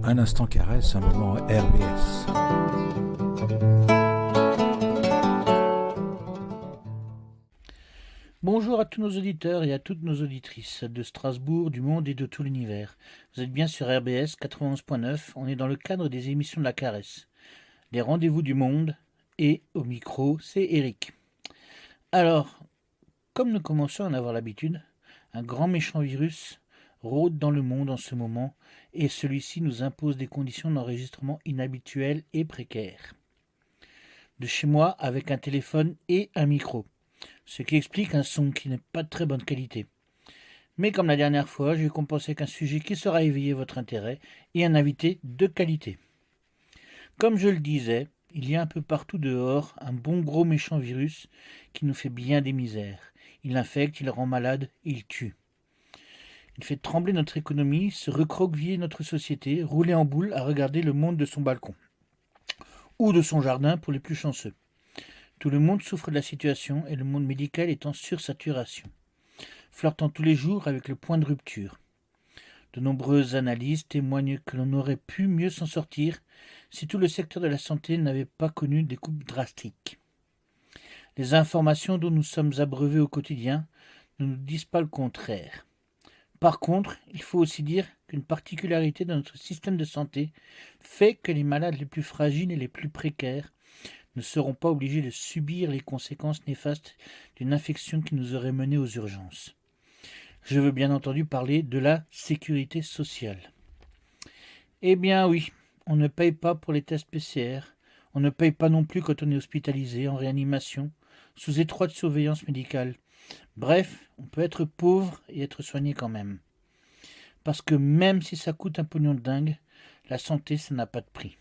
Un instant caresse, un moment RBS. Bonjour à tous nos auditeurs et à toutes nos auditrices de Strasbourg, du monde et de tout l'univers. Vous êtes bien sur RBS 91.9, on est dans le cadre des émissions de la caresse. Les rendez-vous du monde, et au micro, c'est Eric. Alors, comme nous commençons à en avoir l'habitude, un grand méchant virus rôde dans le monde en ce moment, et celui-ci nous impose des conditions d'enregistrement inhabituelles et précaires. De chez moi, avec un téléphone et un micro. Ce qui explique un son qui n'est pas de très bonne qualité. Mais comme la dernière fois, je vais compenser avec un sujet qui saura éveiller votre intérêt et un invité de qualité. Comme je le disais, il y a un peu partout dehors un bon gros méchant virus qui nous fait bien des misères. Il infecte, il rend malade, il tue. Il fait trembler notre économie, se recroqueviller notre société, rouler en boule à regarder le monde de son balcon. Ou de son jardin pour les plus chanceux. Tout le monde souffre de la situation et le monde médical est en sursaturation, flirtant tous les jours avec le point de rupture. De nombreuses analyses témoignent que l'on aurait pu mieux s'en sortir si tout le secteur de la santé n'avait pas connu des coupes drastiques. Les informations dont nous sommes abreuvés au quotidien ne nous disent pas le contraire. Par contre, il faut aussi dire qu'une particularité de notre système de santé fait que les malades les plus fragiles et les plus précaires ne seront pas obligés de subir les conséquences néfastes d'une infection qui nous aurait menés aux urgences. Je veux bien entendu parler de la sécurité sociale. Eh bien oui, on ne paye pas pour les tests PCR, on ne paye pas non plus quand on est hospitalisé, en réanimation, sous étroite surveillance médicale. Bref, on peut être pauvre et être soigné quand même. Parce que même si ça coûte un pognon de dingue, la santé, ça n'a pas de prix.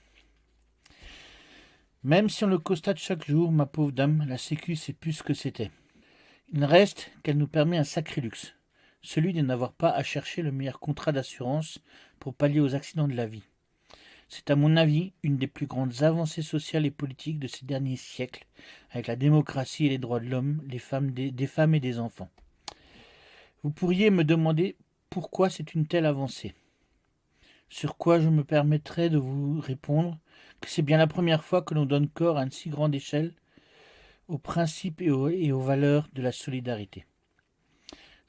Même si on le constate chaque jour, ma pauvre dame, la sécu, c'est plus ce que c'était. Il reste qu'elle nous permet un sacré luxe, celui de n'avoir pas à chercher le meilleur contrat d'assurance pour pallier aux accidents de la vie. C'est à mon avis une des plus grandes avancées sociales et politiques de ces derniers siècles, avec la démocratie et les droits de l'homme, des femmes et des enfants. Vous pourriez me demander pourquoi c'est une telle avancée. Sur quoi je me permettrai de vous répondre que c'est bien la première fois que l'on donne corps à une si grande échelle aux principes et aux valeurs de la solidarité.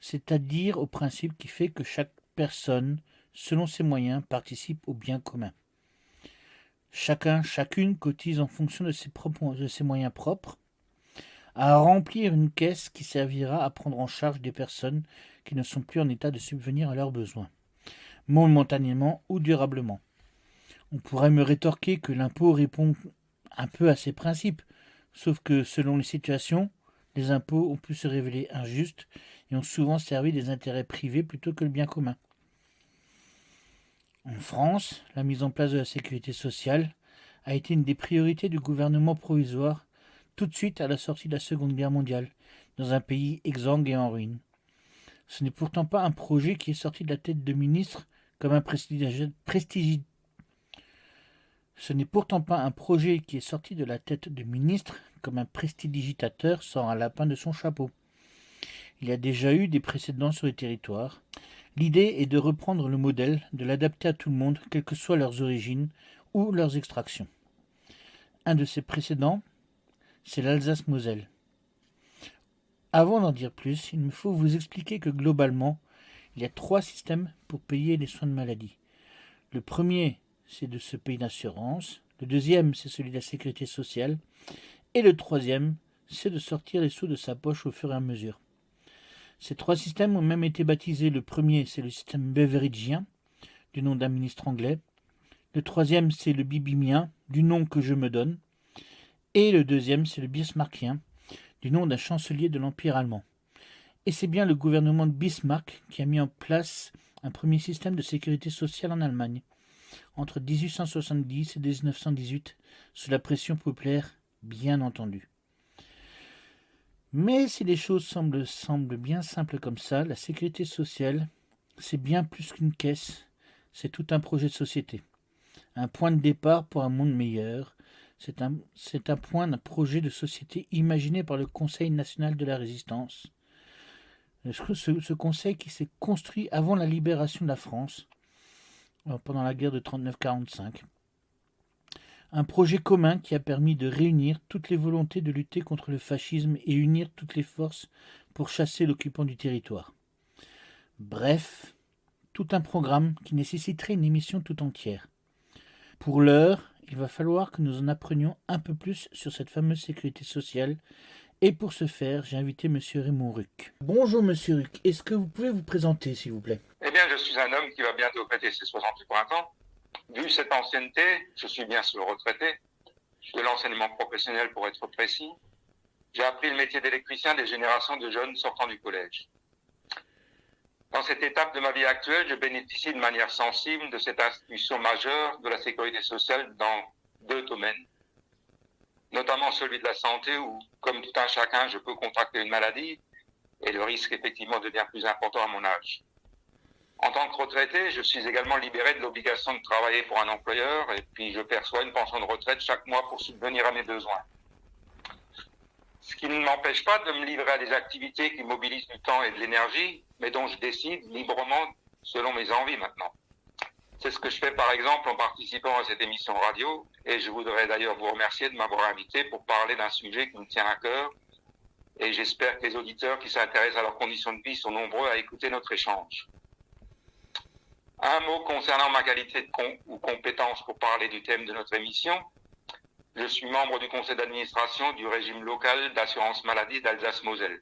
C'est-à-dire au principe qui fait que chaque personne, selon ses moyens, participe au bien commun. Chacun, chacune cotise en fonction de ses moyens propres, à remplir une caisse qui servira à prendre en charge des personnes qui ne sont plus en état de subvenir à leurs besoins, momentanément ou durablement. On pourrait me rétorquer que l'impôt répond un peu à ces principes, sauf que selon les situations, les impôts ont pu se révéler injustes et ont souvent servi des intérêts privés plutôt que le bien commun. En France, la mise en place de la sécurité sociale a été une des priorités du gouvernement provisoire tout de suite à la sortie de la Seconde Guerre mondiale, dans un pays exsangue et en ruine. Ce n'est pourtant pas un projet qui est sorti de la tête de ministre comme un Ce n'est pourtant pas un projet qui est sorti de la tête de ministre comme un prestidigitateur sort un lapin de son chapeau. Il y a déjà eu des précédents sur les territoires. L'idée est de reprendre le modèle, de l'adapter à tout le monde, quelles que soient leurs origines ou leurs extractions. Un de ces précédents, c'est l'Alsace-Moselle. Avant d'en dire plus, il me faut vous expliquer que globalement, il y a 3 systèmes pour payer les soins de maladie. Le premier, c'est de ce pays d'assurance. Le deuxième, c'est celui de la sécurité sociale. Et le troisième, c'est de sortir les sous de sa poche au fur et à mesure. Ces 3 systèmes ont même été baptisés. Le premier, c'est le système beveridgien, du nom d'un ministre anglais. Le troisième, c'est le bibimien, du nom que je me donne. Et le deuxième, c'est le bismarckien, du nom d'un chancelier de l'Empire allemand. Et c'est bien le gouvernement de Bismarck qui a mis en place un premier système de sécurité sociale en Allemagne, entre 1870 et 1918, sous la pression populaire, bien entendu. Mais si les choses semblent bien simples comme ça, la sécurité sociale, c'est bien plus qu'une caisse, c'est tout un projet de société. Un point de départ pour un monde meilleur, c'est un point d'un projet de société imaginé par le Conseil national de la résistance. Ce conseil qui s'est construit avant la libération de la France, pendant la guerre de 39-45. Un projet commun qui a permis de réunir toutes les volontés de lutter contre le fascisme et unir toutes les forces pour chasser l'occupant du territoire. Bref, tout un programme qui nécessiterait une émission tout entière. Pour l'heure, il va falloir que nous en apprenions un peu plus sur cette fameuse sécurité sociale. Et pour ce faire, j'ai invité M. Raymond Ruck. Bonjour M. Ruck, est-ce que vous pouvez vous présenter s'il vous plaît? Eh bien, je suis un homme qui va bientôt fêter ses 68 ans. Vu cette ancienneté, je suis bien sûr retraité, de l'enseignement professionnel pour être précis. J'ai appris le métier d'électricien des générations de jeunes sortant du collège. Dans cette étape de ma vie actuelle, je bénéficie de manière sensible de cette institution majeure de la sécurité sociale dans 2 domaines. Notamment celui de la santé où, comme tout un chacun, je peux contracter une maladie et le risque effectivement devient plus important à mon âge. En tant que retraité, je suis également libéré de l'obligation de travailler pour un employeur et puis je perçois une pension de retraite chaque mois pour subvenir à mes besoins. Ce qui ne m'empêche pas de me livrer à des activités qui mobilisent du temps et de l'énergie, mais dont je décide librement selon mes envies maintenant. C'est ce que je fais par exemple en participant à cette émission radio et je voudrais d'ailleurs vous remercier de m'avoir invité pour parler d'un sujet qui me tient à cœur et j'espère que les auditeurs qui s'intéressent à leurs conditions de vie sont nombreux à écouter notre échange. Un mot concernant ma qualité ou compétence pour parler du thème de notre émission. Je suis membre du conseil d'administration du régime local d'assurance maladie d'Alsace-Moselle,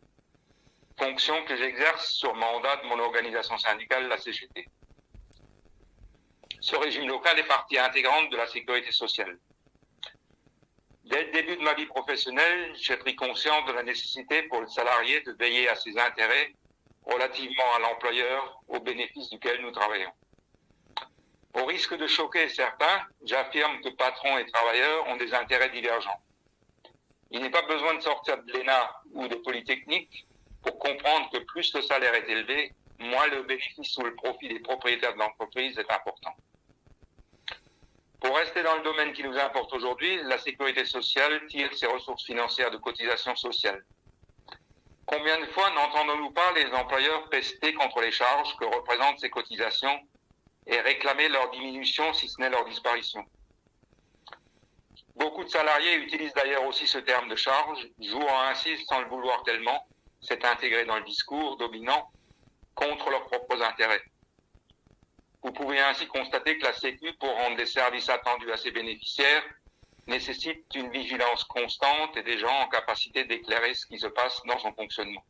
fonction que j'exerce sur mandat de mon organisation syndicale, la CGT. Ce régime local est partie intégrante de la sécurité sociale. Dès le début de ma vie professionnelle, j'ai pris conscience de la nécessité pour le salarié de veiller à ses intérêts relativement à l'employeur au bénéfice duquel nous travaillons. Au risque de choquer certains, j'affirme que patrons et travailleurs ont des intérêts divergents. Il n'est pas besoin de sortir de l'ENA ou de Polytechnique pour comprendre que plus le salaire est élevé, moins le bénéfice ou le profit des propriétaires de l'entreprise est important. Pour rester dans le domaine qui nous importe aujourd'hui, la sécurité sociale tire ses ressources financières de cotisations sociales. Combien de fois n'entendons-nous pas les employeurs pester contre les charges que représentent ces cotisations et réclamer leur diminution si ce n'est leur disparition? Beaucoup de salariés utilisent d'ailleurs aussi ce terme de charge, jouant ainsi, sans le vouloir tellement, c'est intégré dans le discours dominant, contre leurs propres intérêts. Vous pouvez ainsi constater que la Sécu, pour rendre les services attendus à ses bénéficiaires, nécessite une vigilance constante et des gens en capacité d'éclairer ce qui se passe dans son fonctionnement.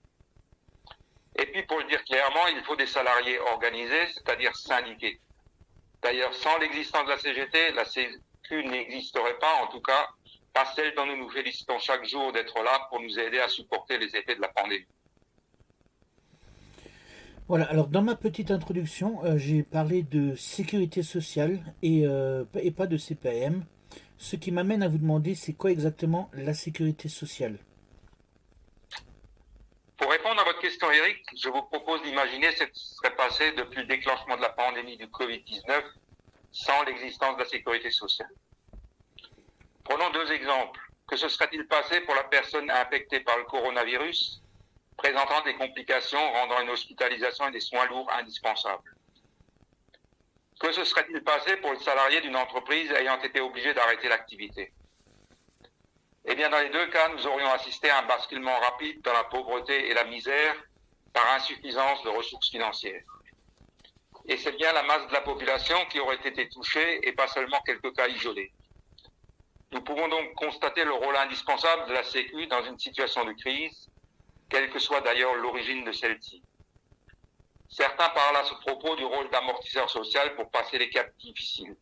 Et puis, pour le dire clairement, il faut des salariés organisés, c'est-à-dire syndiqués. D'ailleurs, sans l'existence de la CGT, la Sécu n'existerait pas, en tout cas, pas celle dont nous nous félicitons chaque jour d'être là pour nous aider à supporter les effets de la pandémie. Voilà, alors dans ma petite introduction, j'ai parlé de sécurité sociale et pas de CPAM. Ce qui m'amène à vous demander, c'est quoi exactement la sécurité sociale? Pour répondre à votre question, Eric, je vous propose d'imaginer ce qui serait passé depuis le déclenchement de la pandémie du Covid-19 sans l'existence de la sécurité sociale. Prenons 2 exemples. Que se serait-il passé pour la personne infectée par le coronavirus, présentant des complications rendant une hospitalisation et des soins lourds indispensables? Que se serait-il passé pour le salarié d'une entreprise ayant été obligé d'arrêter l'activité? Eh bien, dans les 2 cas, nous aurions assisté à un basculement rapide dans la pauvreté et la misère par insuffisance de ressources financières. Et c'est bien la masse de la population qui aurait été touchée et pas seulement quelques cas isolés. Nous pouvons donc constater le rôle indispensable de la Sécu dans une situation de crise, quelle que soit d'ailleurs l'origine de celle-ci. Certains parlent à ce propos du rôle d'amortisseur social pour passer les caps difficiles.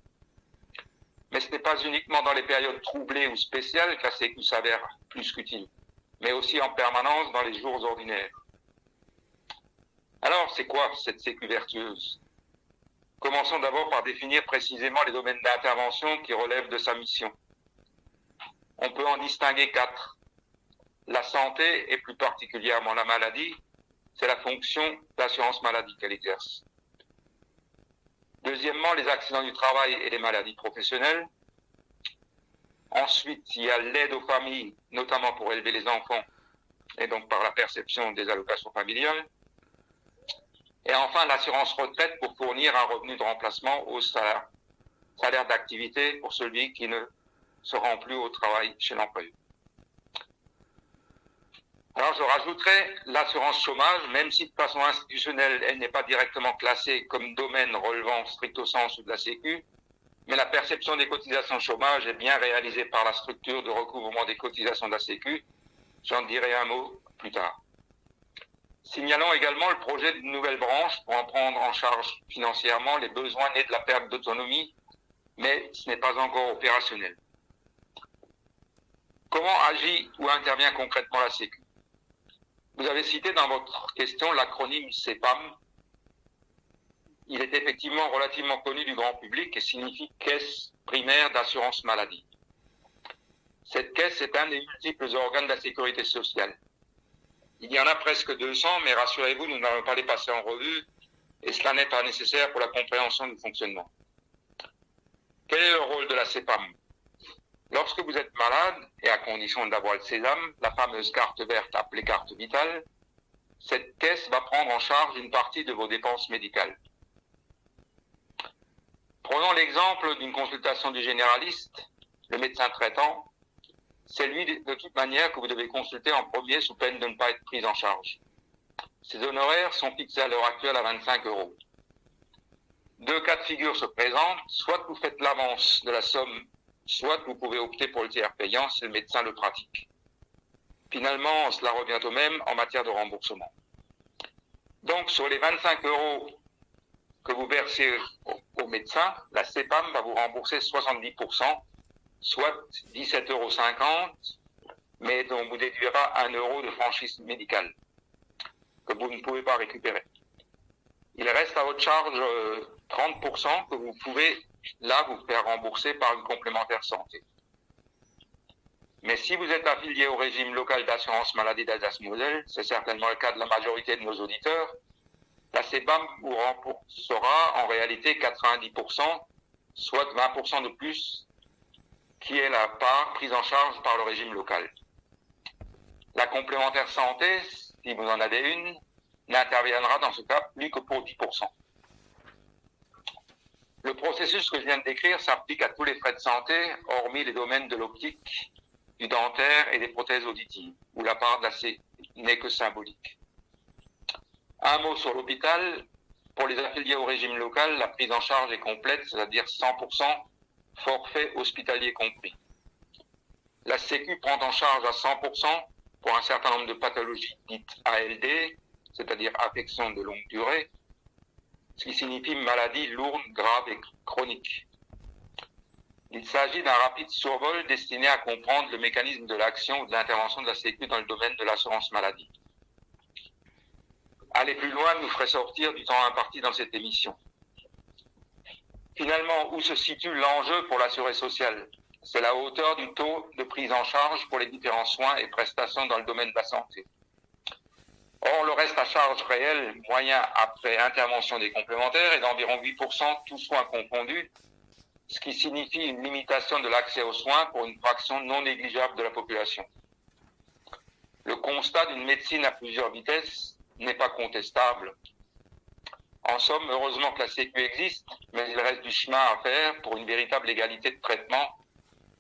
Mais ce n'est pas uniquement dans les périodes troublées ou spéciales que la Sécu s'avère plus qu'utile, mais aussi en permanence dans les jours ordinaires. Alors, c'est quoi cette Sécu vertueuse? Commençons d'abord par définir précisément les domaines d'intervention qui relèvent de sa mission. On peut en distinguer 4. La santé, et plus particulièrement la maladie, c'est la fonction d'assurance maladie qu'elle exerce. Deuxièmement, les accidents du travail et les maladies professionnelles. Ensuite, il y a l'aide aux familles, notamment pour élever les enfants, et donc par la perception des allocations familiales. Et enfin, l'assurance retraite pour fournir un revenu de remplacement au salaire d'activité pour celui qui ne se rend plus au travail chez l'employeur. Alors, je rajouterai l'assurance chômage, même si de façon institutionnelle, elle n'est pas directement classée comme domaine relevant stricto sensu de la Sécu, mais la perception des cotisations chômage est bien réalisée par la structure de recouvrement des cotisations de la Sécu. J'en dirai un mot plus tard. Signalons également le projet d'une nouvelle branche pour en prendre en charge financièrement les besoins nés de la perte d'autonomie, mais ce n'est pas encore opérationnel. Comment agit ou intervient concrètement la Sécu? Vous avez cité dans votre question l'acronyme CEPAM. Il est effectivement relativement connu du grand public et signifie Caisse primaire d'assurance maladie. Cette caisse est un des multiples organes de la sécurité sociale. Il y en a presque 200, mais rassurez-vous, nous n'allons pas les passer en revue et cela n'est pas nécessaire pour la compréhension du fonctionnement. Quel est le rôle de la CEPAM? Lorsque vous êtes malade, et à condition d'avoir le sésame, la fameuse carte verte appelée carte vitale, cette caisse va prendre en charge une partie de vos dépenses médicales. Prenons l'exemple d'une consultation du généraliste, le médecin traitant. C'est lui de toute manière que vous devez consulter en premier sous peine de ne pas être pris en charge. Ces honoraires sont fixés à l'heure actuelle à 25 €. Deux cas de figure se présentent, soit vous faites l'avance de la somme, soit vous pouvez opter pour le tiers payant si le médecin le pratique. Finalement, cela revient au même en matière de remboursement. Donc, sur les 25 € que vous versez au médecin, la CEPAM va vous rembourser 70%, soit 17,50 €, mais dont vous déduira 1 € de franchise médicale, que vous ne pouvez pas récupérer. Il reste à votre charge 30% que vous pouvez là vous faire rembourser par une complémentaire santé. Mais si vous êtes affilié au régime local d'assurance maladie d'Alsace-Moselle, c'est certainement le cas de la majorité de nos auditeurs, la CEPAM vous remboursera en réalité 90%, soit 20% de plus, qui est la part prise en charge par le régime local. La complémentaire santé, si vous en avez une, n'interviendra dans ce cas plus que pour 10%. Le processus que je viens de décrire s'applique à tous les frais de santé, hormis les domaines de l'optique, du dentaire et des prothèses auditives, où la part de la C n'est que symbolique. Un mot sur l'hôpital. Pour les affiliés au régime local, la prise en charge est complète, c'est-à-dire 100%, forfait hospitalier compris. La Sécu prend en charge à 100% pour un certain nombre de pathologies dites ALD, c'est-à-dire affections de longue durée, ce qui signifie maladie lourde, grave et chronique. Il s'agit d'un rapide survol destiné à comprendre le mécanisme de l'action ou de l'intervention de la Sécu dans le domaine de l'assurance maladie. Aller plus loin nous ferait sortir du temps imparti dans cette émission. Finalement, où se situe l'enjeu pour l'assuré social? C'est la hauteur du taux de prise en charge pour les différents soins et prestations dans le domaine de la santé. Or, le reste à charge réel, moyen après intervention des complémentaires, est d'environ 8%, tous soins confondus, ce qui signifie une limitation de l'accès aux soins pour une fraction non négligeable de la population. Le constat d'une médecine à plusieurs vitesses n'est pas contestable. En somme, heureusement que la Sécu existe, mais il reste du chemin à faire pour une véritable égalité de traitement,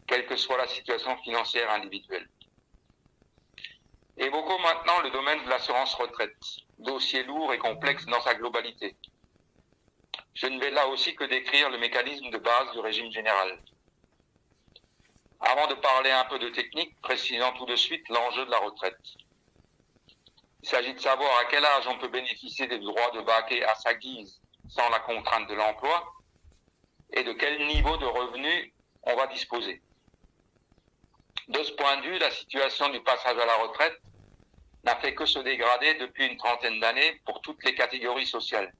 quelle que soit la situation financière individuelle. Évoquons maintenant le domaine de l'assurance retraite, dossier lourd et complexe dans sa globalité. Je ne vais là aussi que décrire le mécanisme de base du régime général. Avant de parler un peu de technique, précisons tout de suite l'enjeu de la retraite. Il s'agit de savoir à quel âge on peut bénéficier des droits de baquet à sa guise sans la contrainte de l'emploi et de quel niveau de revenu on va disposer. De ce point de vue, la situation du passage à la retraite n'a fait que se dégrader depuis une trentaine d'années pour toutes les catégories sociales.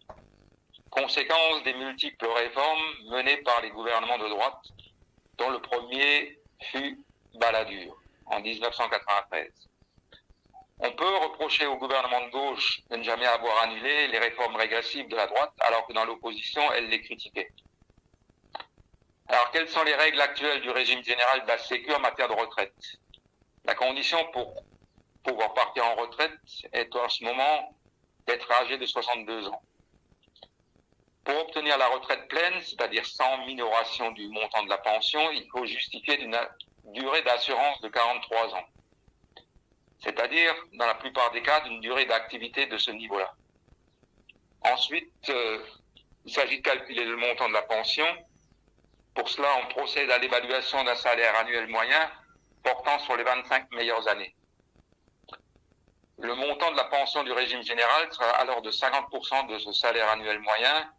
Conséquence des multiples réformes menées par les gouvernements de droite, dont le premier fut Balladur en 1993. On peut reprocher au gouvernement de gauche de ne jamais avoir annulé les réformes régressives de la droite, alors que dans l'opposition, elle les critiquait. Alors, quelles sont les règles actuelles du régime général de la Sécu en matière de retraite? La condition pour pouvoir partir en retraite est en ce moment d'être âgé de 62 ans. Pour obtenir la retraite pleine, c'est-à-dire sans minoration du montant de la pension, il faut justifier d'une durée d'assurance de 43 ans. C'est-à-dire, dans la plupart des cas, d'une durée d'activité de ce niveau-là. Ensuite, il s'agit de calculer le montant de la pension. Pour cela, on procède à l'évaluation d'un salaire annuel moyen portant sur les 25 meilleures années. Le montant de la pension du régime général sera alors de 50% de ce salaire annuel moyen,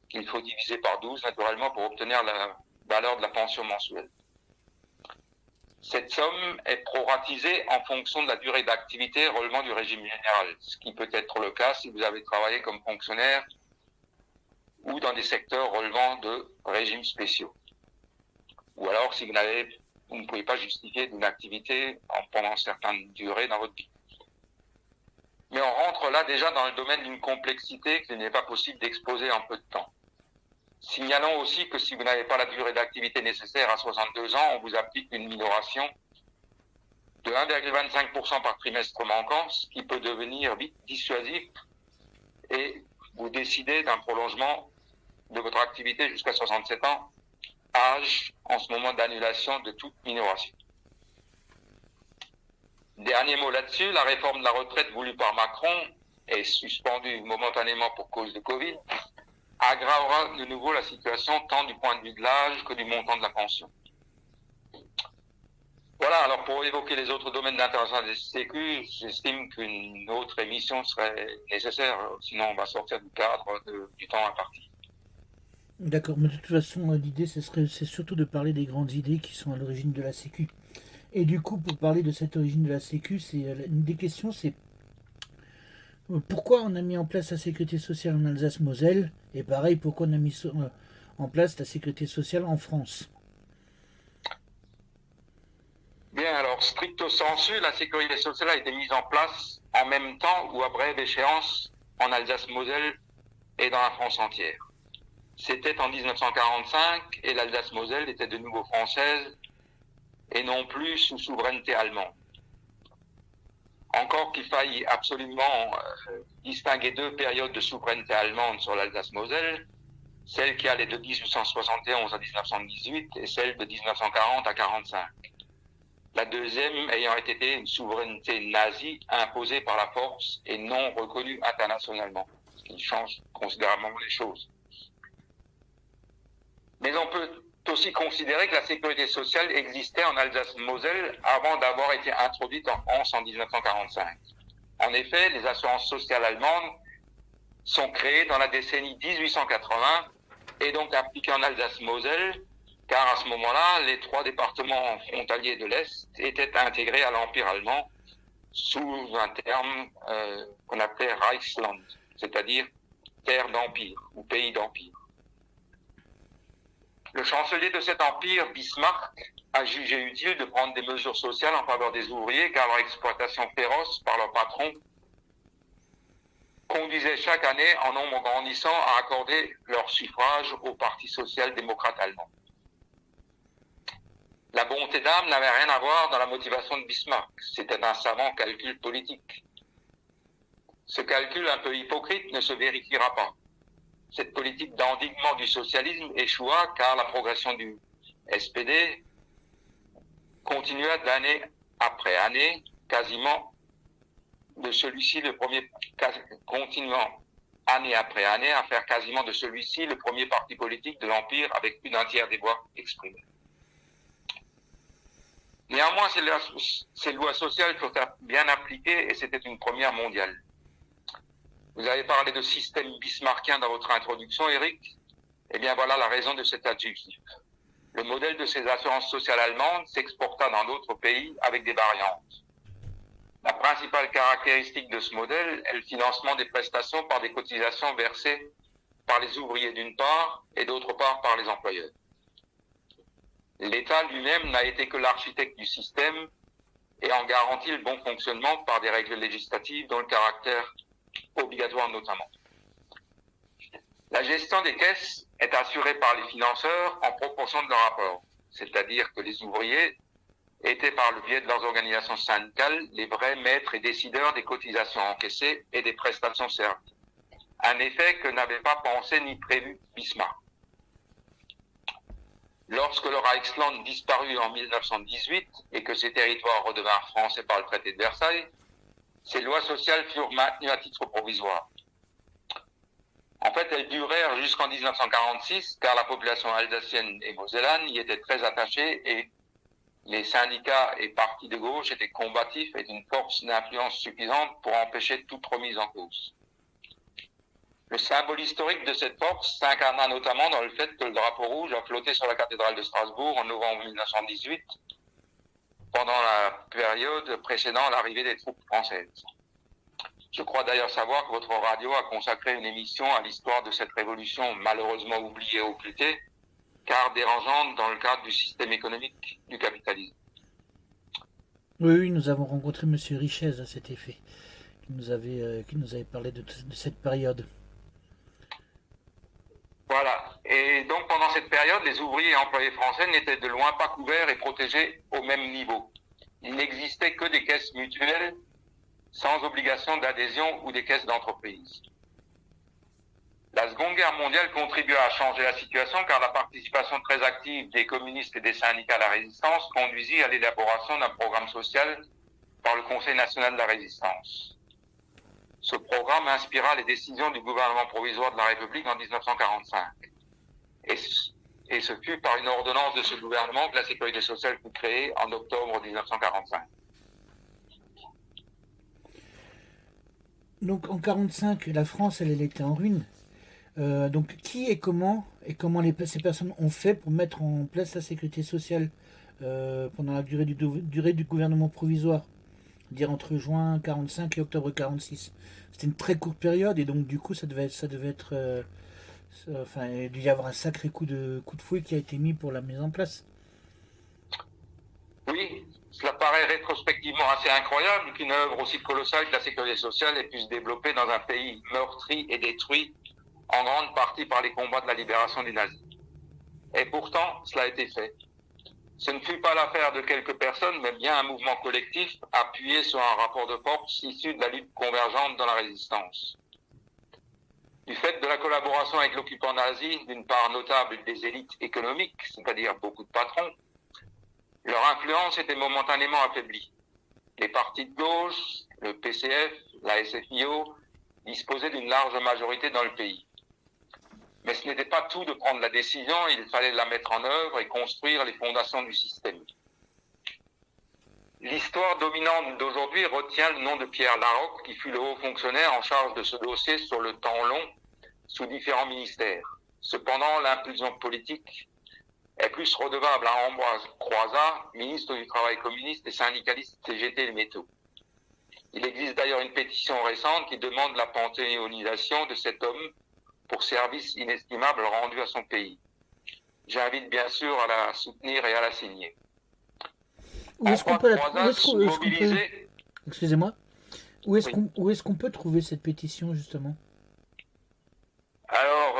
qu'il faut diviser par 12 naturellement pour obtenir la valeur de la pension mensuelle. Cette somme est proratisée en fonction de la durée d'activité relevant du régime général, ce qui peut être le cas si vous avez travaillé comme fonctionnaire ou dans des secteurs relevant de régimes spéciaux. Ou alors si vous ne pouvez pas justifier d'une activité pendant certaines durées dans votre vie. Mais on rentre là déjà dans le domaine d'une complexité qu'il n'est pas possible d'exposer en peu de temps. Signalons aussi que si vous n'avez pas la durée d'activité nécessaire à 62 ans, on vous applique une minoration de 1,25% par trimestre manquant, ce qui peut devenir vite dissuasif et vous décidez d'un prolongement de votre activité jusqu'à 67 ans, âge en ce moment d'annulation de toute minoration. Dernier mot là-dessus, la réforme de la retraite voulue par Macron est suspendue momentanément pour cause de Covid, aggravera de nouveau la situation tant du point de vue de l'âge que du montant de la pension. Voilà, alors pour évoquer les autres domaines d'intervention des Sécu, j'estime qu'une autre émission serait nécessaire, sinon on va sortir du cadre du temps imparti. D'accord, mais de toute façon, l'idée, c'est surtout de parler des grandes idées qui sont à l'origine de la Sécu. Et du coup, pour parler de cette origine de la Sécu, une des questions, c'est pourquoi on a mis en place la sécurité sociale en Alsace-Moselle, et pareil, pourquoi on a mis en place la sécurité sociale en France. Bien, alors, stricto sensu, la sécurité sociale a été mise en place en même temps ou à brève échéance en Alsace-Moselle et dans la France entière. C'était en 1945 et l'Alsace-Moselle était de nouveau française et non plus sous souveraineté allemande. Encore qu'il faille absolument distinguer deux périodes de souveraineté allemande sur l'Alsace-Moselle, celle qui allait de 1871 à 1918 et celle de 1940 à 1945. La deuxième ayant été une souveraineté nazie imposée par la force et non reconnue internationalement, ce qui change considérablement les choses. Mais on peut aussi considérer que la sécurité sociale existait en Alsace-Moselle avant d'avoir été introduite en France en 1945. En effet, les assurances sociales allemandes sont créées dans la décennie 1880 et donc appliquées en Alsace-Moselle, car à ce moment-là, les trois départements frontaliers de l'Est étaient intégrés à l'Empire allemand sous un terme qu'on appelait Reichsland, c'est-à-dire terre d'empire ou pays d'empire. Le chancelier de cet empire, Bismarck, a jugé utile de prendre des mesures sociales en faveur des ouvriers car leur exploitation féroce par leurs patrons conduisait chaque année en nombre grandissant à accorder leur suffrage au Parti social-démocrate allemand. La bonté d'âme n'avait rien à voir dans la motivation de Bismarck. C'était un savant calcul politique. Ce calcul un peu hypocrite ne se vérifiera pas. Cette politique d'endiguement du socialisme échoua car la progression du SPD continua d'année après année, quasiment de celui-ci continuant année après année à faire quasiment de celui-ci le premier parti politique de l'Empire avec plus d'un tiers des voix exprimées. Néanmoins, ces lois sociales furent bien appliquées et c'était une première mondiale. Vous avez parlé de système bismarckien dans votre introduction, Eric. Eh bien, voilà la raison de cet adjectif. Le modèle de ces assurances sociales allemandes s'exporta dans d'autres pays avec des variantes. La principale caractéristique de ce modèle est le financement des prestations par des cotisations versées par les ouvriers d'une part et d'autre part par les employeurs. L'État lui-même n'a été que l'architecte du système et en garantit le bon fonctionnement par des règles législatives dont le caractère obligatoire notamment. La gestion des caisses est assurée par les financeurs en proportion de leur apport, c'est-à-dire que les ouvriers étaient par le biais de leurs organisations syndicales les vrais maîtres et décideurs des cotisations encaissées et des prestations servies. un effet que n'avait pas pensé ni prévu Bismarck. Lorsque le Reichsland disparut en 1918 et que ces territoires redevinrent français par le traité de Versailles, ces lois sociales furent maintenues à titre provisoire. En fait, elles durèrent jusqu'en 1946, car la population alsacienne et mosellane y était très attachée et les syndicats et partis de gauche étaient combatifs et d'une force d'influence suffisante pour empêcher toute remise en cause. Le symbole historique de cette force s'incarna notamment dans le fait que le drapeau rouge a flotté sur la cathédrale de Strasbourg en novembre 1918, pendant la période précédant l'arrivée des troupes françaises. Je crois d'ailleurs savoir que votre radio a consacré une émission à l'histoire de cette révolution malheureusement oubliée et occultée, car dérangeante dans le cadre du système économique du capitalisme. Oui, nous avons rencontré M. Richez à cet effet, qui nous avait parlé de cette période. Voilà. Et donc, pendant cette période, les ouvriers et employés français n'étaient de loin pas couverts et protégés au même niveau. Il n'existait que des caisses mutuelles sans obligation d'adhésion ou des caisses d'entreprise. La Seconde Guerre mondiale contribua à changer la situation car la participation très active des communistes et des syndicats à la résistance conduisit à l'élaboration d'un programme social par le Conseil national de la résistance. Ce programme inspira les décisions du gouvernement provisoire de la République en 1945. Et ce fut par une ordonnance de ce gouvernement que la sécurité sociale fut créée en octobre 1945. Donc en 1945, la France, elle était en ruine. Donc qui et comment ces personnes ont fait pour mettre en place la sécurité sociale pendant la durée du gouvernement provisoire, dire entre juin 1945 et octobre 1946. C'était une très courte période et donc du coup ça devait être il devait y avoir un sacré coup de fouet qui a été mis pour la mise en place. Oui, cela paraît rétrospectivement assez incroyable qu'une œuvre aussi colossale que la sécurité sociale ait pu se développer dans un pays meurtri et détruit en grande partie par les combats de la libération des nazis. Et pourtant, cela a été fait. Ce ne fut pas l'affaire de quelques personnes, mais bien un mouvement collectif appuyé sur un rapport de force issu de la lutte convergente dans la résistance. Du fait de la collaboration avec l'occupant nazi, d'une part notable des élites économiques, c'est-à-dire beaucoup de patrons, leur influence était momentanément affaiblie. Les partis de gauche, le PCF, la SFIO, disposaient d'une large majorité dans le pays. Mais ce n'était pas tout de prendre la décision, il fallait la mettre en œuvre et construire les fondations du système. L'histoire dominante d'aujourd'hui retient le nom de Pierre Laroque, qui fut le haut fonctionnaire en charge de ce dossier sur le temps long, sous différents ministères. Cependant, l'impulsion politique est plus redevable à Ambroise Croizat, ministre du Travail communiste et syndicaliste CGT Les Métaux. Il existe d'ailleurs une pétition récente qui demande la panthéonisation de cet homme pour services inestimables rendus à son pays. J'invite bien sûr à la soutenir et à la signer. Excusez-moi. Où est-ce qu'on peut trouver cette pétition, justement? Alors,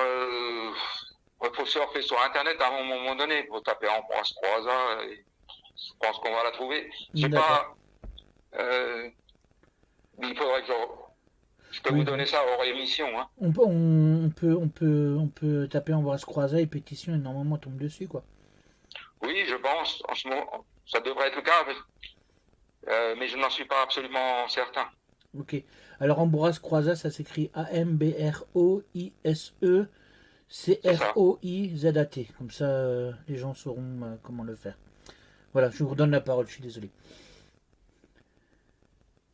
il faut surfer sur Internet à un moment donné. Il faut taper Ambroise Croizat. Je pense qu'on va la trouver. Je sais pas. Il faudrait que je peux vous donner ça hors émission. Hein. On peut taper Ambroise Croizat et pétition et normalement on tombe dessus, quoi. Oui, je pense. En ce moment, ça devrait être le cas. Mais je n'en suis pas absolument certain. Ok. Alors Ambroise Croizat, ça s'écrit AMBROISECROIZAT. Comme ça, les gens sauront comment le faire. Voilà, je vous redonne la parole, je suis désolé.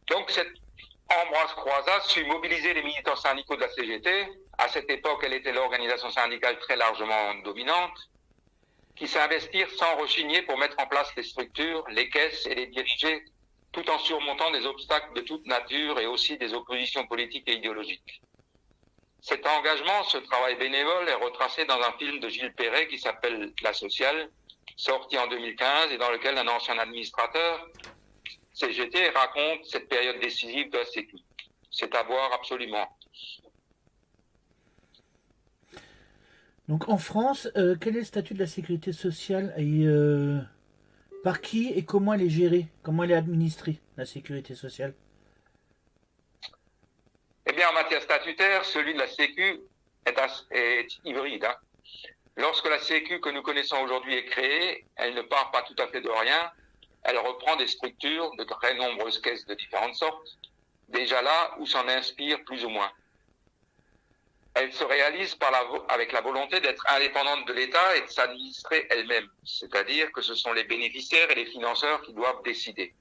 Donc, cette Ambroise Croizat sut mobiliser les militants syndicaux de la CGT. À cette époque, elle était l'organisation syndicale très largement dominante, qui s'investirent sans rechigner pour mettre en place les structures, les caisses et les diriger, tout en surmontant des obstacles de toute nature et aussi des oppositions politiques et idéologiques. Cet engagement, ce travail bénévole, est retracé dans un film de Gilles Perret qui s'appelle La Sociale, sorti en 2015 et dans lequel un ancien administrateur CGT raconte cette période décisive de la Sécu. C'est à voir absolument. Donc en France, quel est le statut de la sécurité sociale et par qui et comment elle est gérée? Comment elle est administrée, la sécurité sociale? Eh bien, en matière statutaire, celui de la Sécu est hybride. Lorsque la Sécu que nous connaissons aujourd'hui est créée, elle ne part pas tout à fait de rien. Elle reprend des structures de très nombreuses caisses de différentes sortes, déjà là où s'en inspire plus ou moins. Elle se réalise avec la volonté d'être indépendante de l'État et de s'administrer elle-même, c'est-à-dire que ce sont les bénéficiaires et les financeurs qui doivent décider.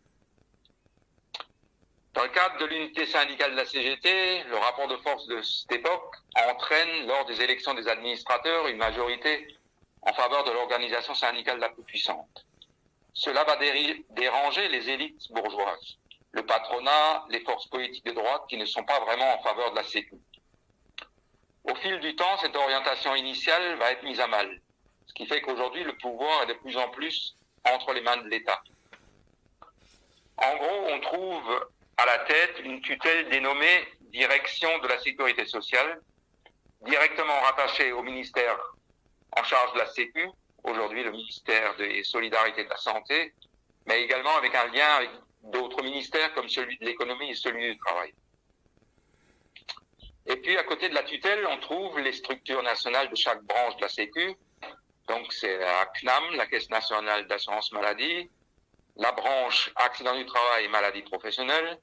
Dans le cadre de l'unité syndicale de la CGT, le rapport de force de cette époque entraîne, lors des élections des administrateurs, une majorité en faveur de l'organisation syndicale la plus puissante. Cela va déranger les élites bourgeoises, le patronat, les forces politiques de droite qui ne sont pas vraiment en faveur de la Sécu. Au fil du temps, cette orientation initiale va être mise à mal, ce qui fait qu'aujourd'hui, le pouvoir est de plus en plus entre les mains de l'État. En gros, on trouve à la tête une tutelle dénommée Direction de la Sécurité sociale, directement rattachée au ministère en charge de la Sécu, aujourd'hui le ministère des Solidarités et de la Santé, mais également avec un lien avec d'autres ministères comme celui de l'économie et celui du travail. Et puis, à côté de la tutelle, on trouve les structures nationales de chaque branche de la Sécu. Donc, c'est la CNAM, la Caisse nationale d'assurance maladie, la branche accident du travail et maladie professionnelle,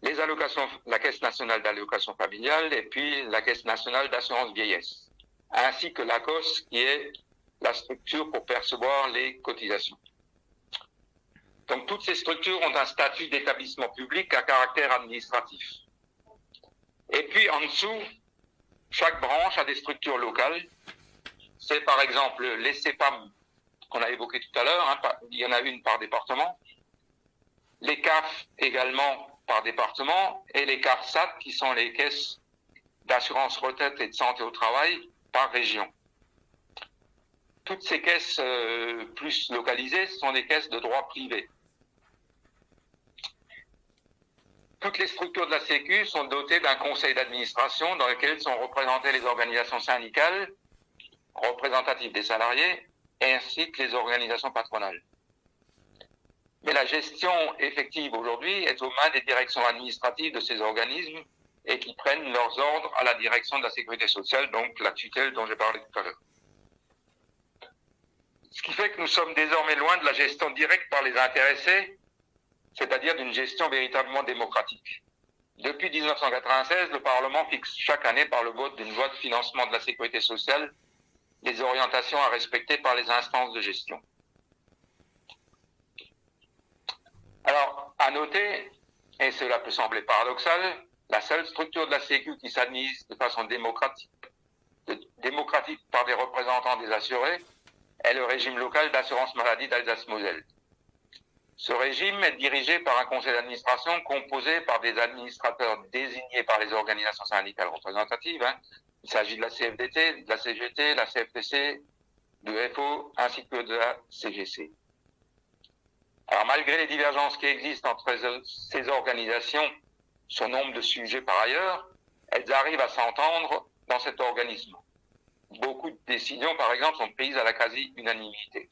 les allocations, la Caisse nationale d'allocation familiale et puis la Caisse nationale d'assurance vieillesse, ainsi que l'ACOS qui est la structure pour percevoir les cotisations. Donc, toutes ces structures ont un statut d'établissement public à caractère administratif. Et puis, en dessous, chaque branche a des structures locales. C'est par exemple les CEPAM qu'on a évoqué tout à l'heure, il y en a une par département, les CAF également par département, et les CARSAT qui sont les caisses d'assurance retraite et de santé au travail par région. Toutes ces caisses plus localisées sont des caisses de droit privé. Toutes les structures de la Sécu sont dotées d'un conseil d'administration dans lequel sont représentées les organisations syndicales représentatives des salariés ainsi que les organisations patronales. Mais la gestion effective aujourd'hui est aux mains des directions administratives de ces organismes et qui prennent leurs ordres à la direction de la sécurité sociale, donc la tutelle dont j'ai parlé tout à l'heure. Ce qui fait que nous sommes désormais loin de la gestion directe par les intéressés, c'est-à-dire d'une gestion véritablement démocratique. Depuis 1996, le Parlement fixe chaque année par le vote d'une loi de financement de la sécurité sociale les orientations à respecter par les instances de gestion. Alors, à noter, et cela peut sembler paradoxal, la seule structure de la Sécu qui s'administre de façon démocratique par des représentants des assurés est le régime local d'assurance maladie d'Alsace-Moselle. Ce régime est dirigé par un conseil d'administration composé par des administrateurs désignés par les organisations syndicales représentatives. Il s'agit de la CFDT, de la CGT, de la CFTC, de FO, ainsi que de la CGC. Alors, malgré les divergences qui existent entre ces organisations sur nombre de sujets par ailleurs, elles arrivent à s'entendre dans cet organisme. Beaucoup de décisions, par exemple, sont prises à la quasi-unanimité.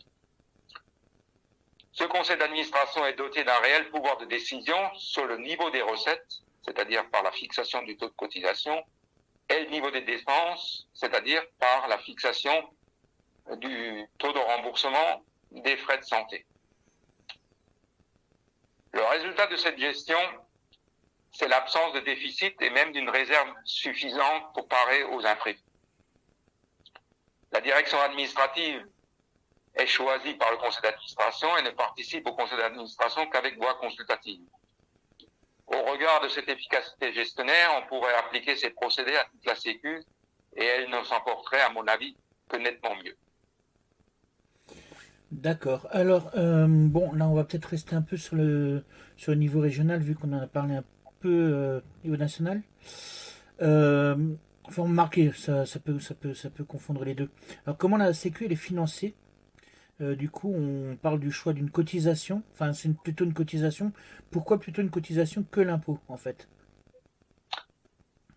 Ce conseil d'administration est doté d'un réel pouvoir de décision sur le niveau des recettes, c'est-à-dire par la fixation du taux de cotisation, et le niveau des dépenses, c'est-à-dire par la fixation du taux de remboursement des frais de santé. Le résultat de cette gestion, c'est l'absence de déficit et même d'une réserve suffisante pour parer aux imprévus. La direction administrative est choisie par le conseil d'administration et ne participe au conseil d'administration qu'avec voix consultative. Au regard de cette efficacité gestionnaire, on pourrait appliquer ces procédés à toute la Sécu et elle ne s'en porterait, à mon avis, que nettement mieux. D'accord. Alors, bon, là, on va peut-être rester un peu sur le niveau régional, vu qu'on en a parlé un peu au niveau national. Faut remarquer, ça peut confondre les deux. Alors, comment la Sécu, elle est financée? Du coup, on parle du choix d'une cotisation. Enfin, c'est plutôt une cotisation. Pourquoi plutôt une cotisation que l'impôt, en fait?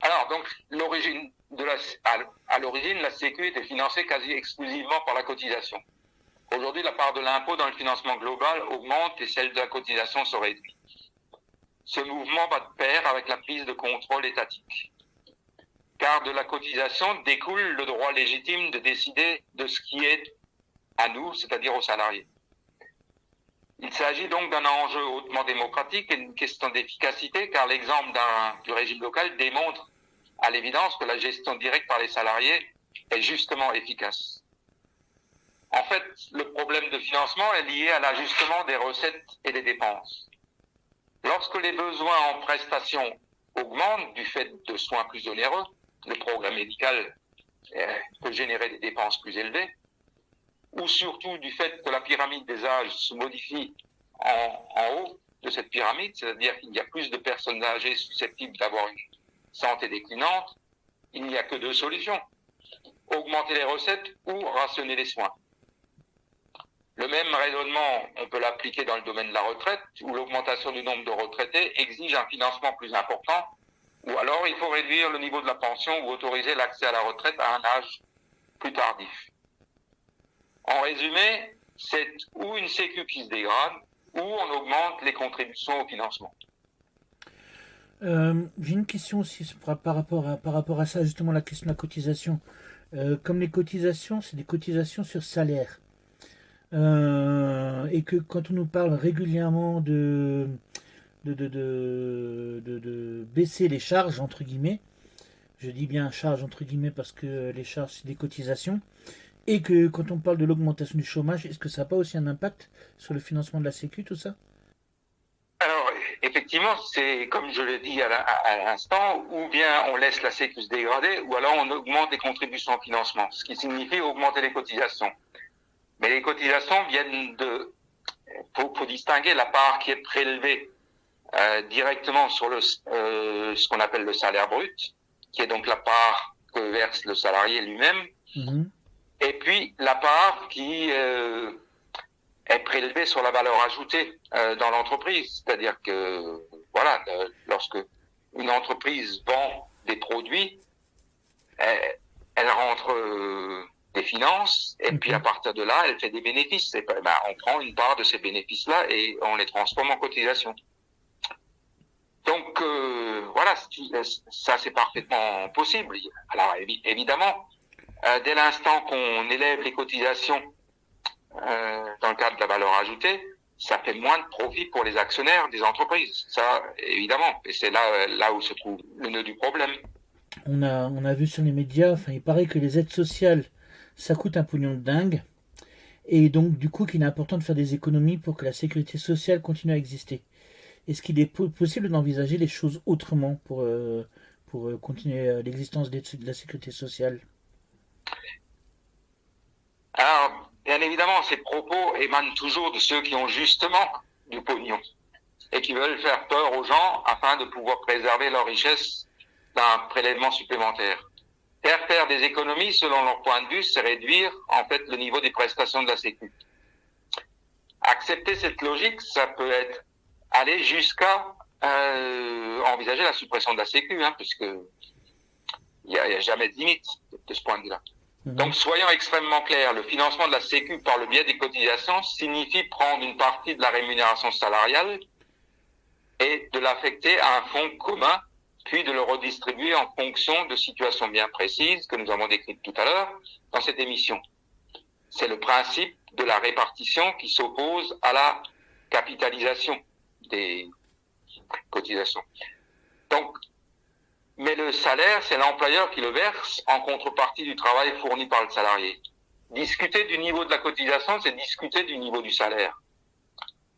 Alors, donc, à l'origine, la Sécu était financée quasi exclusivement par la cotisation. Aujourd'hui, la part de l'impôt dans le financement global augmente et celle de la cotisation se réduit. ce mouvement va de pair avec la prise de contrôle étatique. Car de la cotisation découle le droit légitime de décider de ce qui est à nous, c'est-à-dire aux salariés. Il s'agit donc d'un enjeu hautement démocratique et d'une question d'efficacité, car l'exemple du régime local démontre à l'évidence que la gestion directe par les salariés est justement efficace. En fait, le problème de financement est lié à l'ajustement des recettes et des dépenses. Lorsque les besoins en prestations augmentent du fait de soins plus onéreux, le progrès médical peut générer des dépenses plus élevées, ou surtout du fait que la pyramide des âges se modifie en haut de cette pyramide, c'est-à-dire qu'il y a plus de personnes âgées susceptibles d'avoir une santé déclinante, il n'y a que deux solutions: augmenter les recettes ou rationner les soins. Le même raisonnement, on peut l'appliquer dans le domaine de la retraite, où l'augmentation du nombre de retraités exige un financement plus important, ou alors il faut réduire le niveau de la pension ou autoriser l'accès à la retraite à un âge plus tardif. En résumé, c'est ou une sécu qui se dégrade, ou on augmente les contributions au financement. J'ai une question aussi par rapport à ça, justement la question de la cotisation. Comme les cotisations, c'est des cotisations sur salaire. Et que quand on nous parle régulièrement de baisser les charges, entre guillemets, je dis bien charges entre guillemets parce que les charges c'est des cotisations, et que quand on parle de l'augmentation du chômage, est-ce que ça n'a pas aussi un impact sur le financement de la Sécu, tout ça? Alors, effectivement, c'est comme je l'ai dit à l'instant, ou bien on laisse la Sécu se dégrader, ou alors on augmente les contributions au financement, ce qui signifie augmenter les cotisations. Mais les cotisations viennent faut distinguer la part qui est prélevée directement sur ce qu'on appelle le salaire brut, qui est donc la part que verse le salarié lui-même, et puis la part qui est prélevée sur la valeur ajoutée dans l'entreprise. C'est-à-dire que, voilà, lorsque une entreprise vend des produits, elle rentre des finances, et puis à partir de là, elle fait des bénéfices. Et on prend une part de ces bénéfices-là et on les transforme en cotisation. Donc, voilà, ça c'est parfaitement possible. Alors, évidemment, dès l'instant qu'on élève les cotisations dans le cadre de la valeur ajoutée, ça fait moins de profit pour les actionnaires des entreprises. Ça, évidemment. Et c'est là où se trouve le nœud du problème. On a vu sur les médias, enfin, il paraît que les aides sociales, ça coûte un pognon de dingue. Et donc, du coup, qu'il est important de faire des économies pour que la sécurité sociale continue à exister. Est-ce qu'il est possible d'envisager les choses autrement pour continuer l'existence de la sécurité sociale? Alors, bien évidemment, ces propos émanent toujours de ceux qui ont justement du pognon et qui veulent faire peur aux gens afin de pouvoir préserver leur richesse d'un prélèvement supplémentaire. Faire des économies, selon leur point de vue, c'est réduire en fait le niveau des prestations de la Sécu. Accepter cette logique, ça peut être aller jusqu'à envisager la suppression de la Sécu, puisque il y a jamais de limite de ce point de vue-là. Donc, soyons extrêmement clairs, le financement de la Sécu par le biais des cotisations signifie prendre une partie de la rémunération salariale et de l'affecter à un fonds commun, puis de le redistribuer en fonction de situations bien précises que nous avons décrites tout à l'heure dans cette émission. C'est le principe de la répartition qui s'oppose à la capitalisation des cotisations. Donc, mais le salaire, c'est l'employeur qui le verse en contrepartie du travail fourni par le salarié. Discuter du niveau de la cotisation, c'est discuter du niveau du salaire.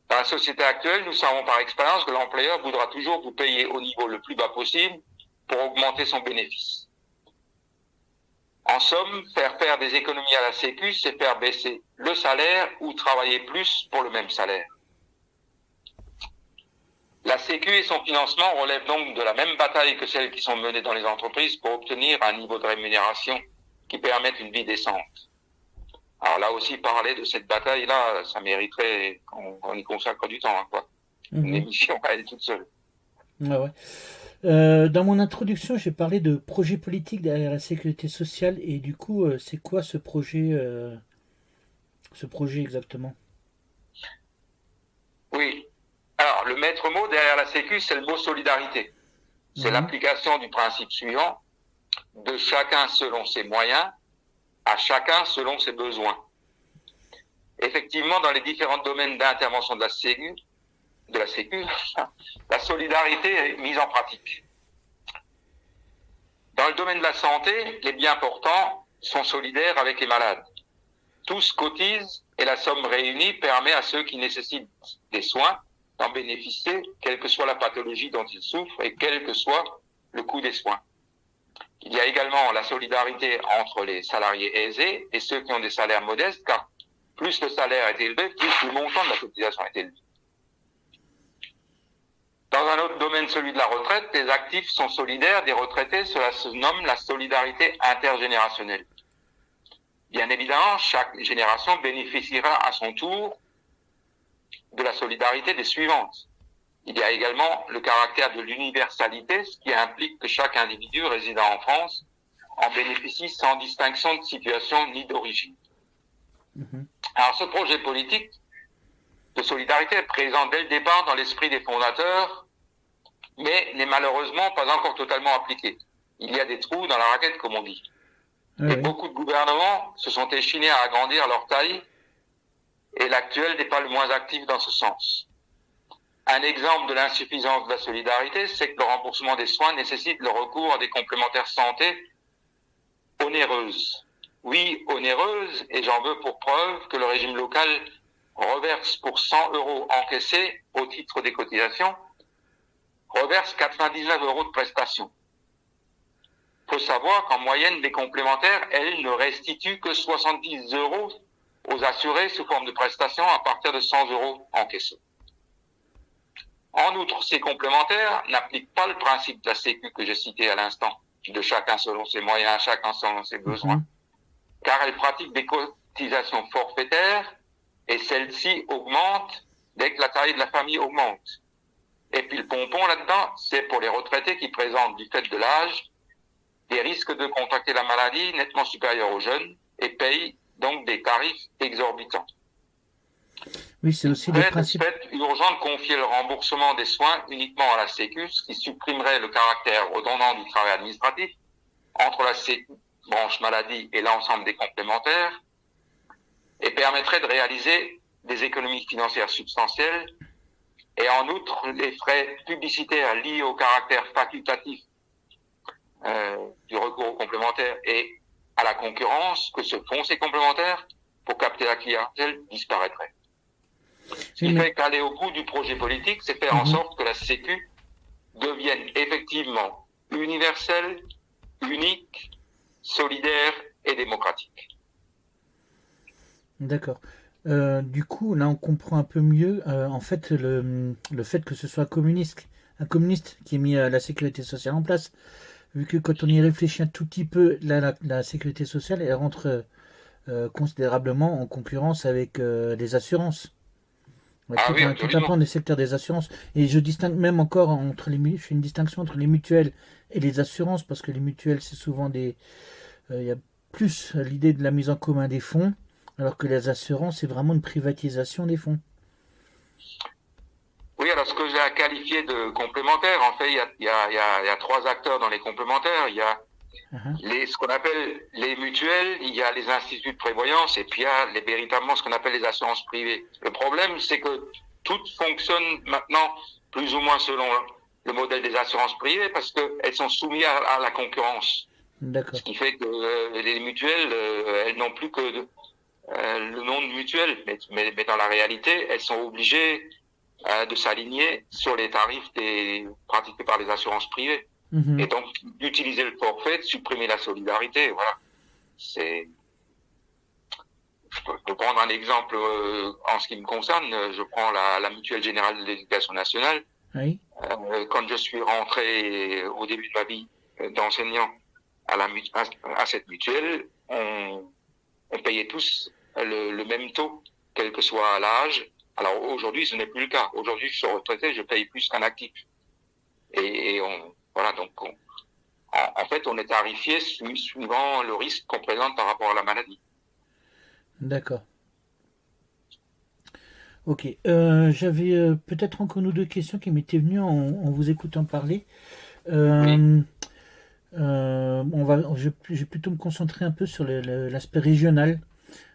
Dans la société actuelle, nous savons par expérience que l'employeur voudra toujours vous payer au niveau le plus bas possible pour augmenter son bénéfice. En somme, faire des économies à la Sécu, c'est faire baisser le salaire ou travailler plus pour le même salaire. La Sécu et son financement relèvent donc de la même bataille que celles qui sont menées dans les entreprises pour obtenir un niveau de rémunération qui permette une vie décente. Alors là aussi, parler de cette bataille-là, ça mériterait qu'on y consacre du temps, quoi. Une émission à elle toute seule. Ouais. Dans mon introduction, j'ai parlé de projet politique derrière la sécurité sociale, et du coup, c'est quoi ce projet exactement? Oui. Alors, Alors, le maître mot derrière la Sécu, c'est le mot solidarité. C'est l'application du principe suivant, de chacun selon ses moyens, à chacun selon ses besoins. Effectivement, dans les différents domaines d'intervention de la Sécu, la solidarité est mise en pratique. Dans le domaine de la santé, les bien portants sont solidaires avec les malades. Tous cotisent et la somme réunie permet à ceux qui nécessitent des soins d'en bénéficier, quelle que soit la pathologie dont ils souffrent et quel que soit le coût des soins. Il y a également la solidarité entre les salariés aisés et ceux qui ont des salaires modestes, car plus le salaire est élevé, plus le montant de la cotisation est élevé. Dans un autre domaine, celui de la retraite, les actifs sont solidaires des retraités, cela se nomme la solidarité intergénérationnelle. Bien évidemment, chaque génération bénéficiera à son tour de la solidarité des suivantes. Il y a également le caractère de l'universalité, ce qui implique que chaque individu résidant en France en bénéficie sans distinction de situation ni d'origine. Alors, ce projet politique de solidarité est présent dès le départ dans l'esprit des fondateurs, mais n'est malheureusement pas encore totalement appliqué. Il y a des trous dans la raquette, comme on dit. Et beaucoup de gouvernements se sont échinés à agrandir leur taille, et l'actuel n'est pas le moins actif dans ce sens. Un exemple de l'insuffisance de la solidarité, c'est que le remboursement des soins nécessite le recours à des complémentaires santé onéreuses. Oui, onéreuses, et j'en veux pour preuve que le régime local reverse pour 100 € encaissés au titre des cotisations, reverse 99 € de prestations. Il faut savoir qu'en moyenne, les complémentaires, elles, ne restituent que 70 € aux assurés sous forme de prestations à partir de 100 € encaissés. En outre, ces complémentaires n'appliquent pas le principe de la Sécu que j'ai cité à l'instant, de chacun selon ses moyens, chacun selon ses besoins, car elles pratiquent des cotisations forfaitaires et celles-ci augmentent dès que la taille de la famille augmente. Et puis le pompon là-dedans, c'est pour les retraités qui présentent, du fait de l'âge, des risques de contracter la maladie nettement supérieurs aux jeunes et payent donc des tarifs exorbitants. Oui, c'est aussi le principe. Il est de fait urgent de confier le remboursement des soins uniquement à la Sécu, ce qui supprimerait le caractère redondant du travail administratif entre la Sécu, branche maladie, et l'ensemble des complémentaires, et permettrait de réaliser des économies financières substantielles. Et en outre, les frais publicitaires liés au caractère facultatif du recours aux complémentaires et à la concurrence que se font ces complémentaires pour capter la clientèle disparaîtraient. Ce qui fait qu'aller au bout du projet politique, c'est faire en sorte que la Sécu devienne effectivement universelle, unique, solidaire et démocratique. D'accord. Du coup, là, on comprend un peu mieux, en fait, le fait que ce soit un communiste qui ait mis la sécurité sociale en place. Vu que quand on y réfléchit un tout petit peu, la sécurité sociale, elle rentre considérablement en concurrence avec les assurances. Tout un pan des secteurs des assurances. Et je distingue même encore je fais une distinction entre les mutuelles et les assurances, parce que les mutuelles, c'est souvent il y a plus l'idée de la mise en commun des fonds, alors que les assurances, c'est vraiment une privatisation des fonds. Oui, alors ce que j'ai qualifié de complémentaire, en fait, il y a trois acteurs dans les complémentaires. Il y a ce qu'on appelle les mutuelles, il y a les instituts de prévoyance, et puis il y a véritablement ce qu'on appelle les assurances privées. Le problème, c'est que toutes fonctionnent maintenant plus ou moins selon le modèle des assurances privées, parce qu'elles sont soumises à la concurrence. D'accord. Ce qui fait que les mutuelles, elles n'ont plus que le nom de mutuelle, mais dans la réalité, elles sont obligées de s'aligner sur les tarifs pratiqués par les assurances privées. Et donc, d'utiliser le forfait, de supprimer la solidarité, voilà. Je peux prendre un exemple en ce qui me concerne. Je prends la Mutuelle Générale de l'Éducation Nationale. Oui. Quand je suis rentré au début de ma vie d'enseignant à cette mutuelle, on payait tous le même taux, quel que soit l'âge. Alors aujourd'hui, ce n'est plus le cas. Aujourd'hui, je suis retraité, je paye plus qu'un actif. En fait, on est tarifié suivant le risque qu'on présente par rapport à la maladie. D'accord. Ok. J'avais peut-être encore une ou deux questions qui m'étaient venues en vous écoutant parler. Oui, Euh, je vais plutôt me concentrer un peu sur l'aspect régional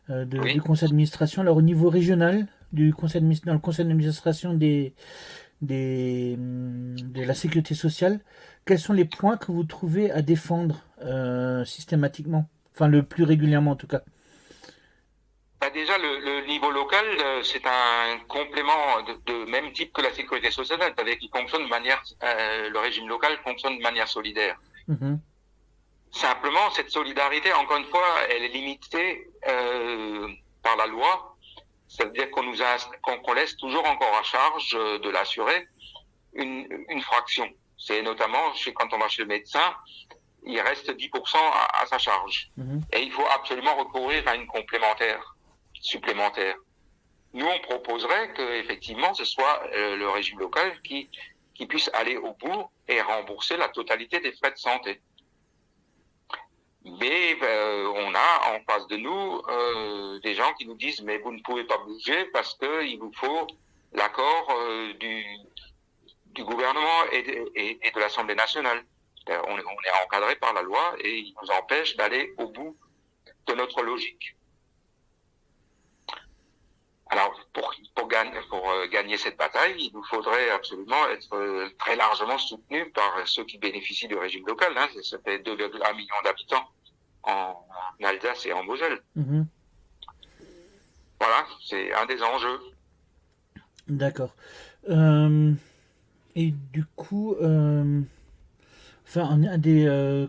du oui. conseil d'administration. Alors, au niveau régional, dans le conseil d'administration de la sécurité sociale, quels sont les points que vous trouvez à défendre systématiquement? Enfin, le plus régulièrement en tout cas. Bah déjà, le niveau local, c'est un complément de même type que la sécurité sociale, c'est-à-dire qu'il fonctionne de manière, le régime local fonctionne de manière solidaire. Mhm, Simplement, cette solidarité, encore une fois, elle est limitée par la loi. C'est-à-dire qu'on laisse toujours encore à charge de l'assuré une fraction. C'est notamment quand on va chez le médecin, il reste 10% à sa charge. mhm. Et il faut absolument recourir à une complémentaire supplémentaire. Nous, on proposerait que effectivement, ce soit le régime local qui puisse aller au bout et rembourser la totalité des frais de santé. Mais on a en face de nous des gens qui nous disent mais vous ne pouvez pas bouger parce que il vous faut l'accord du gouvernement et de l'Assemblée nationale. On est encadré par la loi et il nous empêche d'aller au bout de notre logique. Alors, pour gagner cette bataille, il nous faudrait absolument être très largement soutenu par ceux qui bénéficient du régime local. Hein. Ça fait 2,1 millions d'habitants en Alsace et en Moselle. Mhm. Voilà, c'est un des enjeux. D'accord. Et du coup, enfin, un des euh,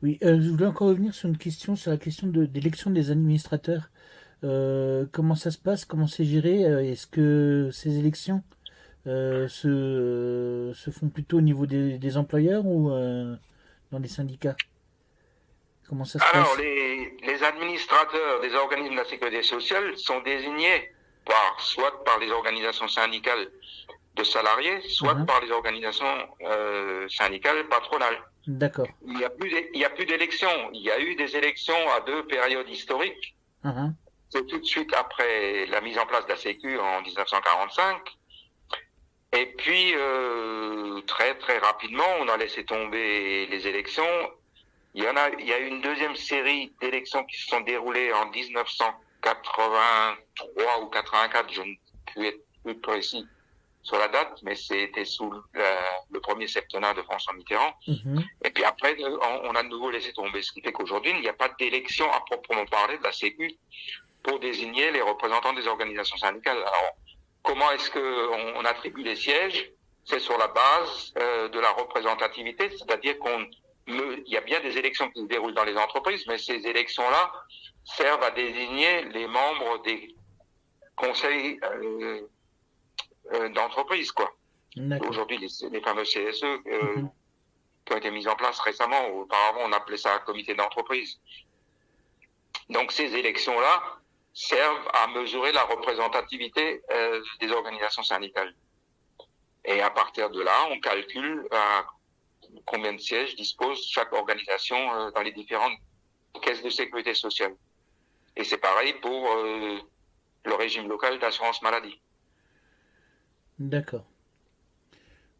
oui, je voulais encore revenir sur une question, sur la question d'élection des administrateurs. Comment ça se passe? Comment c'est géré? Est-ce que ces élections se font plutôt au niveau des employeurs ou dans les syndicats? Comment ça se Alors, passe? les administrateurs des organismes de la sécurité sociale sont désignés soit par les organisations syndicales de salariés, soit Mhm. par les organisations syndicales patronales. D'accord. Il y a plus d'élections. Il y a eu des élections à deux périodes historiques. Mhm. C'est tout de suite après la mise en place de la Sécu en 1945. Et puis, très très rapidement, on a laissé tomber les élections. Il y a eu une deuxième série d'élections qui se sont déroulées en 1983 ou 84, je ne peux être plus précis sur la date, mais c'était sous le premier septennat de François Mitterrand. Mhm. Et puis après, on a de nouveau laissé tomber, ce qui fait qu'aujourd'hui, il n'y a pas d'élection à proprement parler de la Sécu pour désigner les représentants des organisations syndicales. Alors, comment est-ce qu'on attribue les sièges? C'est sur la base de la représentativité, c'est-à-dire il y a bien des élections qui se déroulent dans les entreprises, mais ces élections-là servent à désigner les membres des conseils d'entreprise, quoi. D'accord. Aujourd'hui, les fameux CSE Mhm. qui ont été mis en place récemment, auparavant on appelait ça un comité d'entreprise. Donc ces élections-là servent à mesurer la représentativité des organisations syndicales. Et à partir de là, on calcule combien de sièges dispose chaque organisation dans les différentes caisses de sécurité sociale. Et c'est pareil pour le régime local d'assurance maladie. D'accord.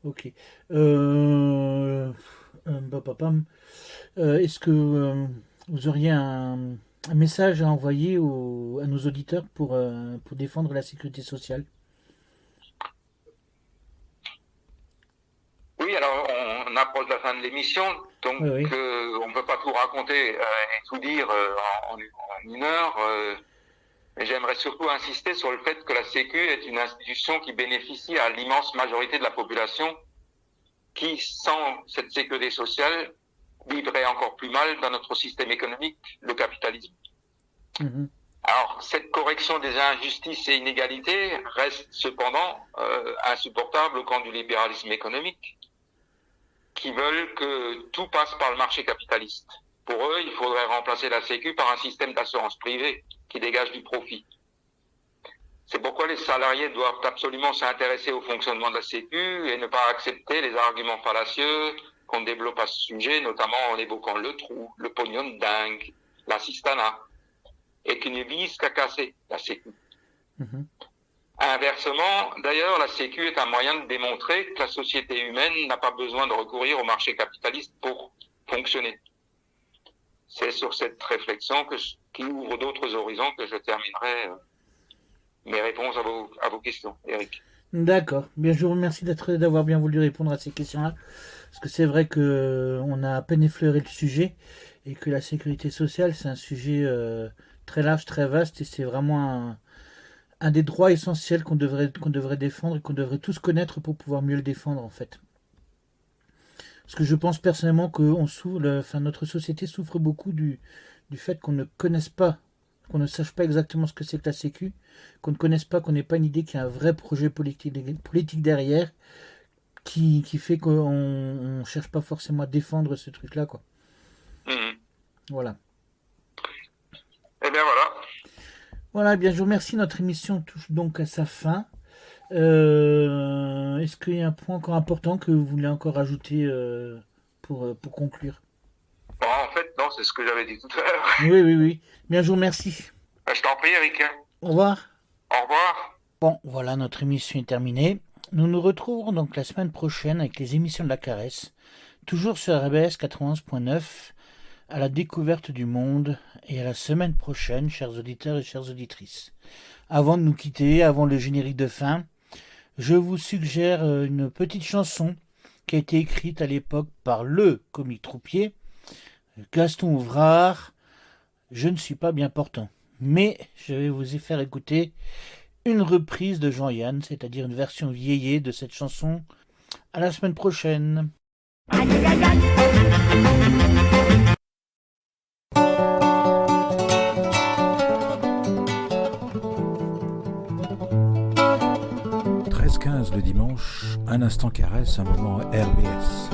Ok. Euh, Papapam. Est-ce que vous auriez un message à envoyer à nos auditeurs pour défendre la sécurité sociale? Oui, alors on approche de la fin de l'émission, donc Oui, oui. on ne peut pas tout raconter et tout dire en une heure. Mais j'aimerais surtout insister sur le fait que la Sécu est une institution qui bénéficie à l'immense majorité de la population qui, sans cette sécurité sociale, vivrait encore plus mal dans notre système économique, le capitalisme. Mhm. Alors, cette correction des injustices et inégalités reste cependant insupportable au camp du libéralisme économique, qui veulent que tout passe par le marché capitaliste. Pour eux, il faudrait remplacer la Sécu par un système d'assurance privée qui dégage du profit. C'est pourquoi les salariés doivent absolument s'intéresser au fonctionnement de la Sécu et ne pas accepter les arguments fallacieux qu'on développe à ce sujet, notamment en évoquant le trou, le pognon de dingue, l'assistanat, et qui ne vise qu'à casser la Sécu. Mhm. Inversement, d'ailleurs, la Sécu est un moyen de démontrer que la société humaine n'a pas besoin de recourir au marché capitaliste pour fonctionner. C'est sur cette réflexion qui ouvre d'autres horizons que je terminerai mes réponses à vos questions, Eric. D'accord. Bien, je vous remercie d'avoir bien voulu répondre à ces questions-là. Parce que c'est vrai qu'on a à peine effleuré le sujet et que la sécurité sociale, c'est un sujet très large, très vaste et c'est vraiment un des droits essentiels qu'on devrait défendre et qu'on devrait tous connaître pour pouvoir mieux le défendre en fait. Parce que je pense personnellement que notre société souffre beaucoup du fait qu'on ne connaisse pas, qu'on ne sache pas exactement ce que c'est que la Sécu, qu'on ne connaisse pas, qu'on n'ait pas une idée qu'il y a un vrai projet politique derrière, qui fait qu'on ne cherche pas forcément à défendre ce truc-là, quoi. Mmh. Voilà. Eh bien voilà. Voilà, bien, je vous remercie. Notre émission touche donc à sa fin. Est-ce qu'il y a un point encore important que vous voulez encore ajouter pour conclure? Bon, en fait, non, c'est ce que j'avais dit tout à l'heure. Oui. Bien, je vous remercie. Je t'en prie, Eric. Au revoir. Au revoir. Bon, voilà, notre émission est terminée. Nous nous retrouverons donc la semaine prochaine avec les émissions de la Caresse, toujours sur RBS 91.9, à la découverte du monde, et à la semaine prochaine, chers auditeurs et chères auditrices. Avant de nous quitter, avant le générique de fin, je vous suggère une petite chanson qui a été écrite à l'époque par le comique troupier, Gaston Ouvrard. Je ne suis pas bien portant, mais je vais vous y faire écouter une reprise de Jean-Yann, c'est-à-dire une version vieillée de cette chanson. À la semaine prochaine. 13h15 le dimanche, un instant caresse, un moment RBS.